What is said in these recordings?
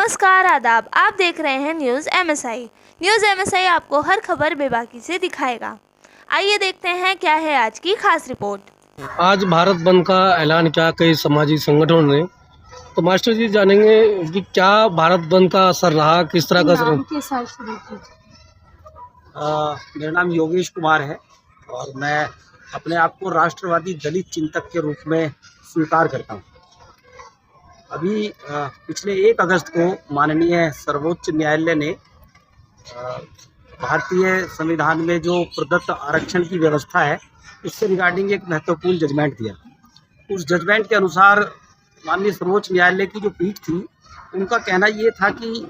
नमस्कार आदाब, आप देख रहे हैं न्यूज़ एमएसआई आपको हर खबर बेबाकी से दिखाएगा। आइए देखते हैं क्या है आज की खास रिपोर्ट। आज भारत बंद का ऐलान किया कई सामाजिक संगठनों ने। तो मास्टर जी जानेंगे कि क्या भारत बंद का असर रहा, किस तरह का असर? मेरा नाम योगेश कुमार है और मैं अपने आप को राष्ट्रवादी दलित चिंतक के रूप में स्वीकार करता हूँ। अभी पिछले 1 अगस्त को माननीय सर्वोच्च न्यायालय ने भारतीय संविधान में जो प्रदत्त आरक्षण की व्यवस्था है उससे रिगार्डिंग एक महत्वपूर्ण जजमेंट दिया। उस जजमेंट के अनुसार माननीय सर्वोच्च न्यायालय की जो पीठ थी उनका कहना ये था कि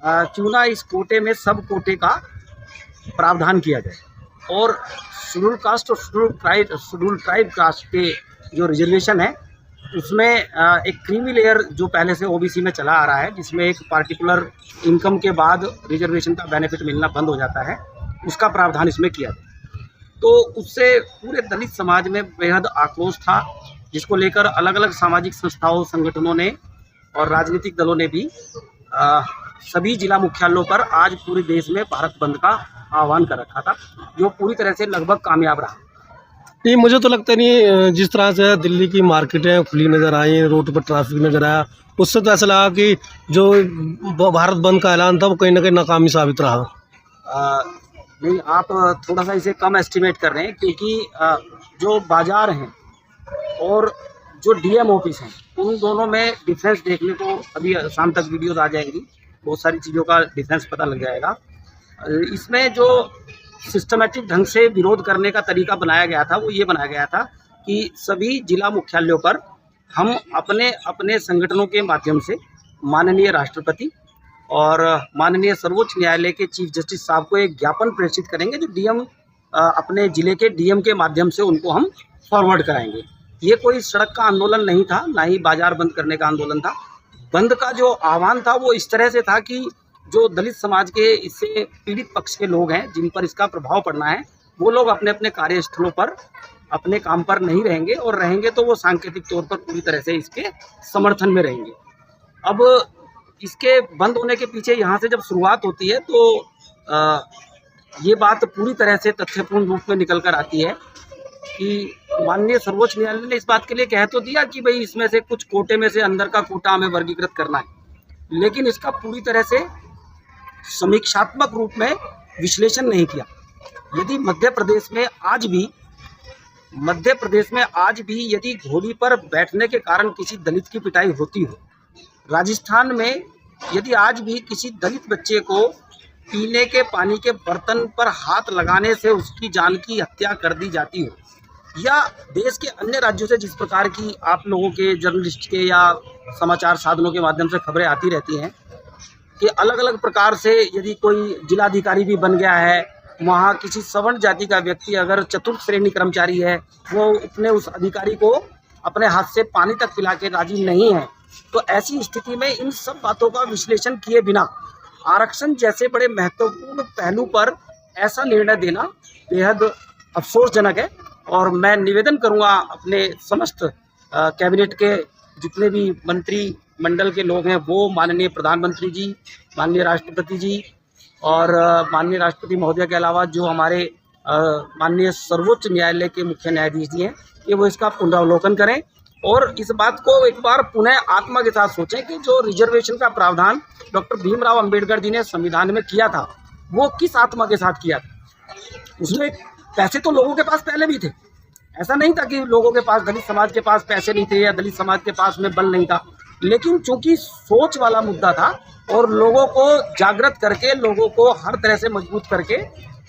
क्यों ना इस कोटे में सब कोटे का प्रावधान किया जाए और शेड्यूल कास्ट और शेड्यूल ट्राइब कास्ट के जो रिजर्वेशन है उसमें एक क्रीमी लेयर जो पहले से ओबीसी में चला आ रहा है, जिसमें एक पार्टिकुलर इनकम के बाद रिजर्वेशन का बेनिफिट मिलना बंद हो जाता है, उसका प्रावधान इसमें किया जाए। तो उससे पूरे दलित समाज में बेहद आक्रोश था, जिसको लेकर अलग अलग सामाजिक संस्थाओं, संगठनों ने और राजनीतिक दलों ने भी सभी जिला मुख्यालयों पर आज पूरे देश में भारत बंद का आह्वान कर रखा था, जो पूरी तरह से लगभग कामयाब रहा। नहीं, मुझे तो लगता नहीं, जिस तरह से दिल्ली की मार्केटें खुली नज़र आई, रोड पर ट्रैफिक नज़र आया, उससे तो ऐसा लगा कि जो भारत बंद का ऐलान था वो कहीं ना कहीं नाकामी साबित रहा। नहीं, आप थोड़ा सा इसे कम एस्टिमेट कर रहे हैं, क्योंकि जो बाज़ार हैं और जो डीएम ऑफिस हैं उन दोनों में डिफरेंस देखने को अभी शाम तक वीडियोज़ आ जाएंगी, बहुत सारी चीज़ों का डिफरेंस पता लग जाएगा। इसमें जो सिस्टमेटिक ढंग से विरोध करने का तरीका बनाया गया था वो ये बनाया गया था कि सभी जिला मुख्यालयों पर हम अपने अपने संगठनों के माध्यम से माननीय राष्ट्रपति और माननीय सर्वोच्च न्यायालय के चीफ जस्टिस साहब को एक ज्ञापन प्रेषित करेंगे, जो डीएम अपने ज़िले के डीएम के माध्यम से उनको हम फॉरवर्ड कराएंगे। ये कोई सड़क का आंदोलन नहीं था, ना ही बाजार बंद करने का आंदोलन था। बंद का जो आह्वान था वो इस तरह से था कि जो दलित समाज के इससे पीड़ित पक्ष के लोग हैं, जिन पर इसका प्रभाव पड़ना है, वो लोग अपने अपने कार्यस्थलों पर अपने काम पर नहीं रहेंगे, और रहेंगे तो वो सांकेतिक तौर पर पूरी तरह से इसके समर्थन में रहेंगे। अब इसके बंद होने के पीछे यहाँ से जब शुरुआत होती है तो ये बात पूरी तरह से तथ्यपूर्ण रूप में निकल कर आती है कि माननीय सर्वोच्च न्यायालय ने इस बात के लिए कह तो दिया कि भाई इसमें से कुछ कोटे में से अंदर का कोटा हमें वर्गीकृत करना है, लेकिन इसका पूरी तरह से समीक्षात्मक रूप में विश्लेषण नहीं किया। यदि मध्य प्रदेश में आज भी यदि घोड़ी पर बैठने के कारण किसी दलित की पिटाई होती हो, राजस्थान में यदि आज भी किसी दलित बच्चे को पीने के पानी के बर्तन पर हाथ लगाने से उसकी जान की हत्या कर दी जाती हो, या देश के अन्य राज्यों से जिस प्रकार की आप लोगों के जर्नलिस्ट के या समाचार साधनों के माध्यम से खबरें आती रहती हैं कि अलग अलग प्रकार से यदि कोई जिलाधिकारी भी बन गया है, वहाँ किसी सवर्ण जाति का व्यक्ति अगर चतुर्थ श्रेणी कर्मचारी है, वो अपने उस अधिकारी को अपने हाथ से पानी तक पिला के राजी नहीं है, तो ऐसी स्थिति में इन सब बातों का विश्लेषण किए बिना आरक्षण जैसे बड़े महत्वपूर्ण पहलू पर ऐसा निर्णय देना बेहद अफसोसजनक है। और मैं निवेदन करूँगा अपने समस्त कैबिनेट के जितने भी मंत्री मंडल के लोग हैं, वो माननीय प्रधानमंत्री जी, माननीय राष्ट्रपति जी और माननीय राष्ट्रपति महोदय के अलावा जो हमारे माननीय सर्वोच्च न्यायालय के मुख्य न्यायाधीश जी हैं, कि वो इसका पुनरावलोकन करें और इस बात को एक बार पुनः आत्मा के साथ सोचें कि जो रिजर्वेशन का प्रावधान डॉक्टर भीमराव अंबेडकर जी ने संविधान में किया था, वो किस आत्मा के साथ किया था। उसमें पैसे तो लोगों के पास पहले भी थे, ऐसा नहीं था कि लोगों के पास, दलित समाज के पास पैसे नहीं थे या दलित समाज के पास में बल नहीं था, लेकिन चूंकि सोच वाला मुद्दा था और लोगों को जागृत करके, लोगों को हर तरह से मजबूत करके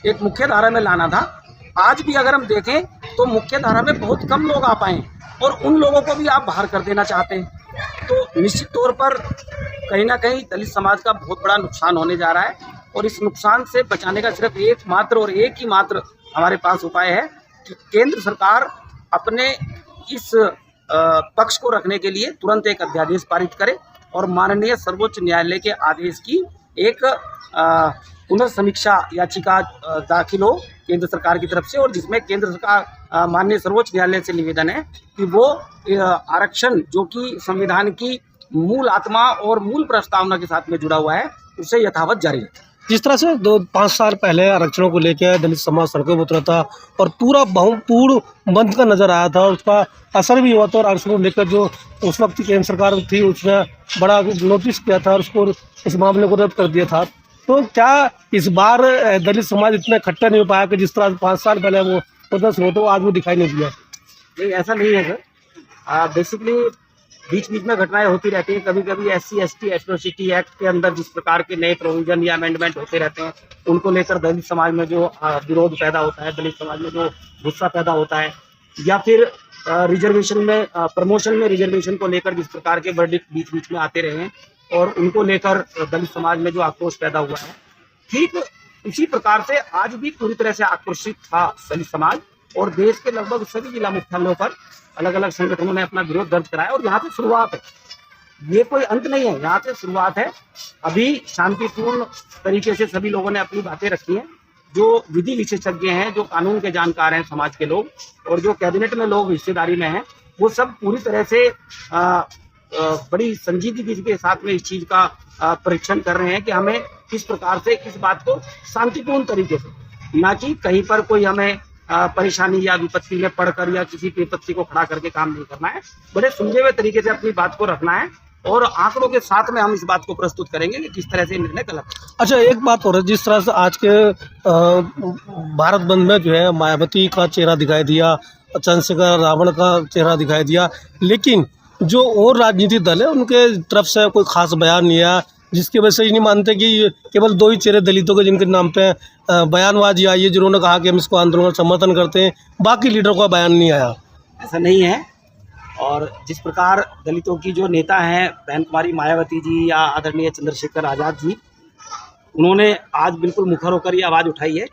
एक मुख्य धारा में लाना था। आज भी अगर हम देखें तो मुख्य धारा में बहुत कम लोग आ पाए और उन लोगों को भी आप बाहर कर देना चाहते हैं, तो निश्चित तौर पर कहीं ना कहीं दलित समाज का बहुत बड़ा नुकसान होने जा रहा है। और इस नुकसान से बचाने का सिर्फ एक ही मात्र हमारे पास उपाय है कि केंद्र सरकार अपने इस पक्ष को रखने के लिए तुरंत एक अध्यादेश पारित करे और माननीय सर्वोच्च न्यायालय के आदेश की एक पुनर्समीक्षा याचिका दाखिल हो केंद्र सरकार की तरफ से, और जिसमें केंद्र सरकार माननीय सर्वोच्च न्यायालय से निवेदन है कि वो आरक्षण जो कि संविधान की मूल आत्मा और मूल प्रस्तावना के साथ में जुड़ा हुआ है, उसे यथावत जारी रखें। जिस तरह से 2-5 साल पहले आरक्षणों को लेकर दलित समाज सड़कों पर उतरा था और पूरा पूर्ण बंद का नजर आया था और उसका असर भी हुआ था, और आरक्षणों को लेकर जो उस वक्त की केंद्र सरकार थी उसने बड़ा नोटिस किया था और उसको इस मामले को रद्द कर दिया था। तो क्या इस बार दलित समाज इतना इकट्ठा नहीं हो पाया कि जिस तरह 5 साल पहले वो प्रदर्शन होता, वो आज वो दिखाई नहीं दिया? नहीं, ऐसा नहीं है सर। बेसिकली बीच बीच में घटनाएं होती रहती हैं। कभी कभी SC ST एट्रोसिटी एक्ट के अंदर जिस प्रकार के नए प्रोविजन या अमेंडमेंट होते रहते हैं, उनको लेकर दलित समाज में जो विरोध पैदा होता है, दलित समाज में जो गुस्सा पैदा होता है, या फिर रिजर्वेशन में प्रमोशन में रिजर्वेशन को लेकर जिस प्रकार के वर्डिक्ट बीच बीच में आते रहे हैं और उनको लेकर दलित समाज में जो आक्रोश पैदा हुआ है, ठीक उसी प्रकार से आज भी पूरी तरह से आक्रोशित था दलित समाज। और देश के लगभग सभी जिला मुख्यालयों पर अलग अलग संगठनों ने अपना विरोध दर्ज कराया और यहाँ से शुरुआत है, ये कोई अंत नहीं है, यहाँ से शुरुआत है। अभी शांतिपूर्ण तरीके से सभी लोगों ने अपनी बातें रखी हैं। जो विधि विशेषज्ञ हैं, जो कानून के जानकार हैं समाज के लोग, और जो कैबिनेट में लोग हिस्सेदारी में हैं, वो सब पूरी तरह से बड़ी संजीदगी के साथ में इस चीज का परीक्षण कर रहे हैं कि हमें किस प्रकार से इस बात को शांतिपूर्ण तरीके से, ना कि कहीं पर कोई हमें परेशानी या विपत्ति में पड़कर या किसी विपत्ति को खड़ा करके काम नहीं करना है, बड़े सुलझे हुए तरीके से अपनी बात को रखना है और आंकड़ों के साथ में हम इस बात को प्रस्तुत करेंगे कि किस तरह से निर्णय गलत है। अच्छा, एक बात हो रही है, जिस तरह से आज के भारत बंद में जो है मायावती का चेहरा दिखाई दिया, चंद्रशेखर रावण का चेहरा दिखाई दिया, लेकिन जो और राजनीतिक दल है उनके तरफ से कोई खास बयान नहीं आया, जिसकी वजह से ये नहीं मानते कि केवल 2 ही चेहरे दलितों के जिनके नाम पे बयानबाजी आई है, जिन्होंने कहा कि हम इसको आंदोलन का समर्थन करते हैं, बाकी लीडरों का बयान नहीं आया। ऐसा नहीं है। और जिस प्रकार दलितों की जो नेता हैं बहन कुमारी मायावती जी या आदरणीय चंद्रशेखर आज़ाद जी, उन्होंने आज बिल्कुल मुखर होकर ये आवाज़ उठाई है